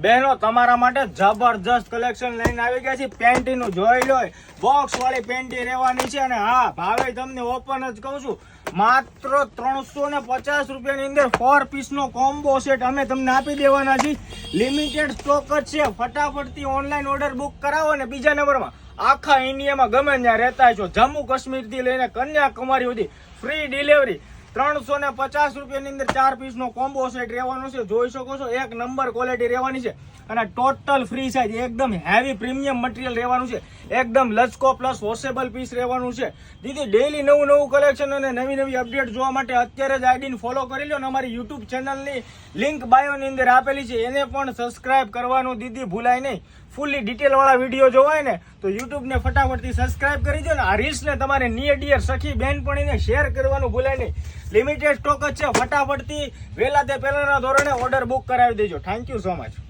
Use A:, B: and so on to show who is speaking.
A: બહેનો તમારા માટે જબરજસ્ત કલેક્શન લઈને આવી ગયા છે. પેન્ટીનું જોઈ લો, બોક્સ વાળી પેન્ટી રહેવાની છે. અને હા, ભાવે તમને ઓપન જ કહું છું, માત્ર 350 રૂપિયાની અંદર 4 પીસનો કોમ્બો સેટ અમે તમને આપી દેવાના છીએ. લિમિટેડ સ્ટોક જ છે. ફટાફટથી ઓનલાઈન ઓર્ડર બુક કરાવો. અને બીજા નંબરમાં આખા ઇન્ડિયામાં ગમે ત્યાં રહેતા છો, જમ્મુ કાશ્મીરથી લઈને કન્યાકુમારી સુધી ફ્રી ડિલિવરી. 350 રૂપિયાની અંદર 4 પીસનો કોમ્બો સેટ રહેવાનો છે. જોઈ શકો છો, એક નંબર ક્વોલિટી રહેવાની છે. અને ટોટલ ફ્રી સાઇઝ, એકદમ હેવી પ્રીમિયમ મટીરિયલ રહેવાનું છે. એકદમ લચકો પ્લસ વોશેબલ પીસ રહેવાનું છે. દીદી ડેઈલી નવું કલેક્શન અને નવી અપડેટ જોવા માટે અત્યારે જ આઈડીને ફોલો કરી લો. અને અમારી યુટ્યુબ ચેનલની લિંક બાયોની અંદર આપેલી છે, એને પણ સબસ્ક્રાઇબ કરવાનું દીદી ભૂલાય નહીં. ફૂલ્લી ડિટેલ વાળા વિડીયો જોવાય ને તો યુટ્યુબને ફટાફટથી સબસ્ક્રાઇબ કરી દો. ને આ રીલ્સને તમારે નિયર ડિયર સખી બેનપણીને શેર કરવાનું ભૂલાય નહીં. લિમિટેડ સ્ટોક જ છે. ફટાફટથી વહેલા તે પહેલાના ધોરણે ઓર્ડર બુક કરાવી દેજો. Thank you so much.